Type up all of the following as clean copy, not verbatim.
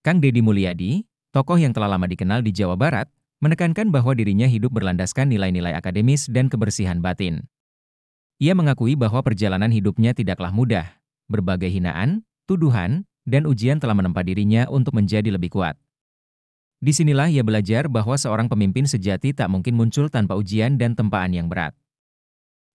Kang Deddy Mulyadi, tokoh yang telah lama dikenal di Jawa Barat, menekankan bahwa dirinya hidup berlandaskan nilai-nilai akademis dan kebersihan batin. Ia mengakui bahwa perjalanan hidupnya tidaklah mudah. Berbagai hinaan, tuduhan, dan ujian telah menempa dirinya untuk menjadi lebih kuat. Disinilah ia belajar bahwa seorang pemimpin sejati tak mungkin muncul tanpa ujian dan tempaan yang berat.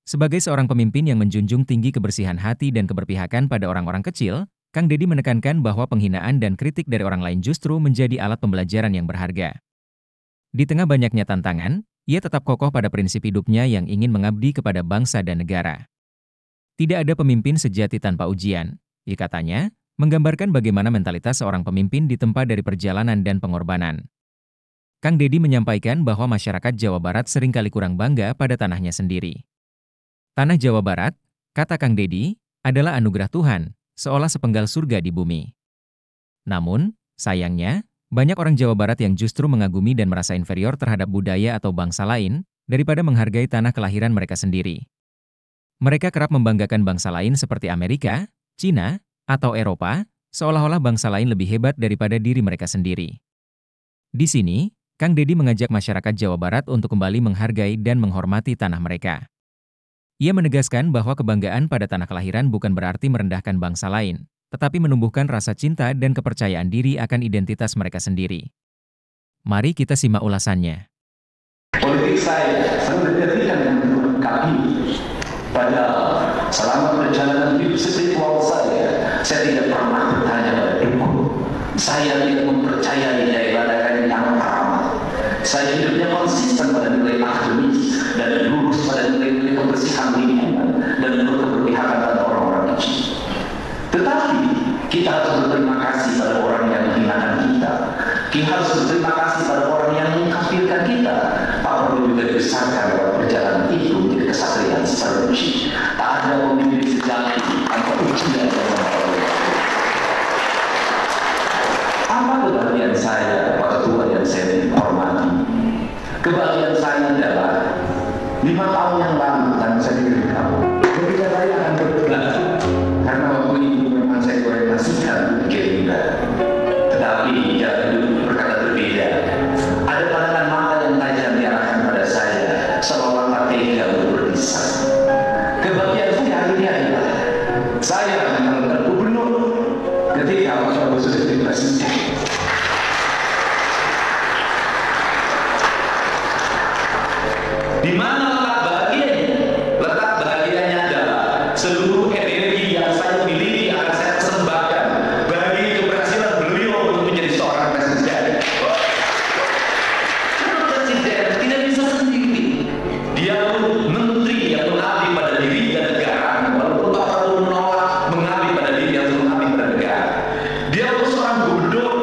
Sebagai seorang pemimpin yang menjunjung tinggi kebersihan hati dan keberpihakan pada orang-orang kecil, Kang Deddy menekankan bahwa penghinaan dan kritik dari orang lain justru menjadi alat pembelajaran yang berharga. Di tengah banyaknya tantangan, ia tetap kokoh pada prinsip hidupnya yang ingin mengabdi kepada bangsa dan negara. Tidak ada pemimpin sejati tanpa ujian, ia katanya, menggambarkan bagaimana mentalitas seorang pemimpin ditempa dari perjalanan dan pengorbanan. Kang Deddy menyampaikan bahwa masyarakat Jawa Barat seringkali kurang bangga pada tanahnya sendiri. Tanah Jawa Barat, kata Kang Deddy, adalah anugerah Tuhan, seolah sepenggal surga di bumi. Namun, sayangnya, banyak orang Jawa Barat yang justru mengagumi dan merasa inferior terhadap budaya atau bangsa lain, daripada menghargai tanah kelahiran mereka sendiri. Mereka kerap membanggakan bangsa lain seperti Amerika, Cina, atau Eropa, seolah-olah bangsa lain lebih hebat daripada diri mereka sendiri. Di sini, Kang Deddy mengajak masyarakat Jawa Barat untuk kembali menghargai dan menghormati tanah mereka. Ia menegaskan bahwa kebanggaan pada tanah kelahiran bukan berarti merendahkan bangsa lain, tetapi menumbuhkan rasa cinta dan kepercayaan diri akan identitas mereka sendiri. Mari kita simak ulasannya. Politik saya menjadikan dengan kami pada selama perjalanan hidup spiritual saya tidak pernah bertanya pada dukun. Saya tidak mempercayai daripada yang ramah. Saya hidupnya konsisten pada nilai akademis dan lurus pada nilai-nilai kebersihan lingkungan dan keberpihakan pada orang-orang kecil. Tetapi kita harus berterima kasih pada orang yang menghinakan kita. Kita harus berterima kasih pada orang yang mengkafirkan kita. Tak perlu juga dibesarkan dalam perjalanan itu menjadi kesatria secara uji. Tak ada pemimpin sejati tanpa ujian dan Allah. Apa kebahagiaan saya pada Tuhan yang saya hormati? Kebahagiaan saya adalah 5 tahun yang lalu dan saya diberikan. Ketika saya akan bergerak, karena waktu itu memang saya orientasikan Gerindra. Tetapi ya berkata berbeda. Ada pandangan mata yang tajam diarahkan pada saya, seolah tak tega untuk berpisah. Kebahagiaan saya hari ini adalah saya mencalonkan gubernur ketika Pak Prabowo sudah jadi presiden. Di mana letak bahagianya? Letak bahagianya adalah seluruh energi yang saya miliki akan saya persembahkan bagi keberhasilan beliau untuk menjadi seorang presiden. Karena presiden tidak bisa sendiri. Dia pun menteri yang mengabdi pada diri dan negara. Walaupun Pak Prabowo menolak mengabdi pada diri atau mengabdi pada negara. Dia pun seorang gubernur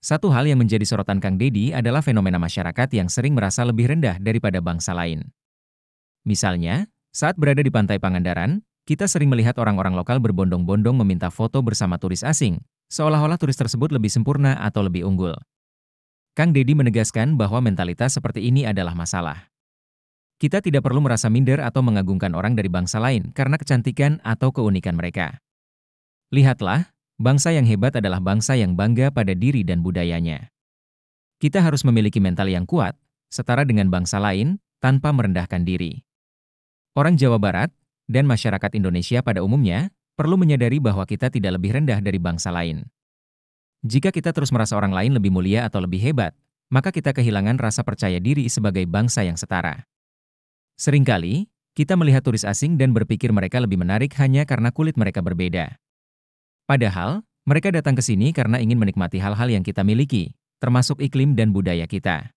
Satu hal yang menjadi sorotan Kang Deddy adalah fenomena masyarakat yang sering merasa lebih rendah daripada bangsa lain. Misalnya, saat berada di Pantai Pangandaran, kita sering melihat orang-orang lokal berbondong-bondong meminta foto bersama turis asing, seolah-olah turis tersebut lebih sempurna atau lebih unggul. Kang Deddy menegaskan bahwa mentalitas seperti ini adalah masalah. Kita tidak perlu merasa minder atau mengagungkan orang dari bangsa lain karena kecantikan atau keunikan mereka. Lihatlah, bangsa yang hebat adalah bangsa yang bangga pada diri dan budayanya. Kita harus memiliki mental yang kuat, setara dengan bangsa lain, tanpa merendahkan diri. Orang Jawa Barat, dan masyarakat Indonesia pada umumnya, perlu menyadari bahwa kita tidak lebih rendah dari bangsa lain. Jika kita terus merasa orang lain lebih mulia atau lebih hebat, maka kita kehilangan rasa percaya diri sebagai bangsa yang setara. Seringkali, kita melihat turis asing dan berpikir mereka lebih menarik hanya karena kulit mereka berbeda. Padahal, mereka datang ke sini karena ingin menikmati hal-hal yang kita miliki, termasuk iklim dan budaya kita.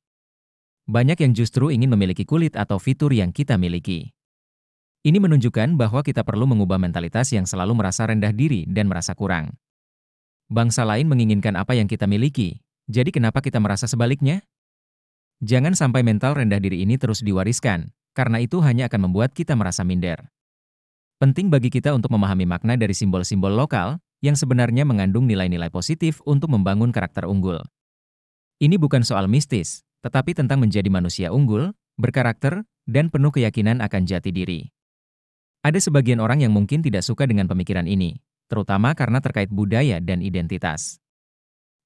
Banyak yang justru ingin memiliki kulit atau fitur yang kita miliki. Ini menunjukkan bahwa kita perlu mengubah mentalitas yang selalu merasa rendah diri dan merasa kurang. Bangsa lain menginginkan apa yang kita miliki, jadi kenapa kita merasa sebaliknya? Jangan sampai mental rendah diri ini terus diwariskan, karena itu hanya akan membuat kita merasa minder. Penting bagi kita untuk memahami makna dari simbol-simbol lokal, yang sebenarnya mengandung nilai-nilai positif untuk membangun karakter unggul. Ini bukan soal mistis, tetapi tentang menjadi manusia unggul, berkarakter, dan penuh keyakinan akan jati diri. Ada sebagian orang yang mungkin tidak suka dengan pemikiran ini, terutama karena terkait budaya dan identitas.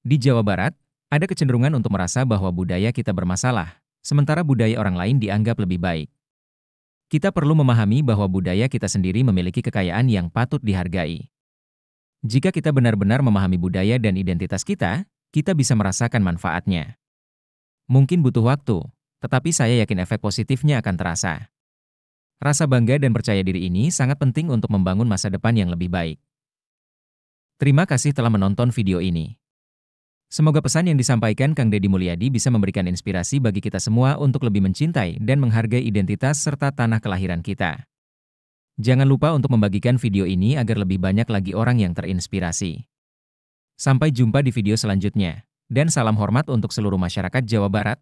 Di Jawa Barat, ada kecenderungan untuk merasa bahwa budaya kita bermasalah, sementara budaya orang lain dianggap lebih baik. Kita perlu memahami bahwa budaya kita sendiri memiliki kekayaan yang patut dihargai. Jika kita benar-benar memahami budaya dan identitas kita bisa merasakan manfaatnya. Mungkin butuh waktu, tetapi saya yakin efek positifnya akan terasa. Rasa bangga dan percaya diri ini sangat penting untuk membangun masa depan yang lebih baik. Terima kasih telah menonton video ini. Semoga pesan yang disampaikan Kang Deddy Mulyadi bisa memberikan inspirasi bagi kita semua untuk lebih mencintai dan menghargai identitas serta tanah kelahiran kita. Jangan lupa untuk membagikan video ini agar lebih banyak lagi orang yang terinspirasi. Sampai jumpa di video selanjutnya, dan salam hormat untuk seluruh masyarakat Jawa Barat.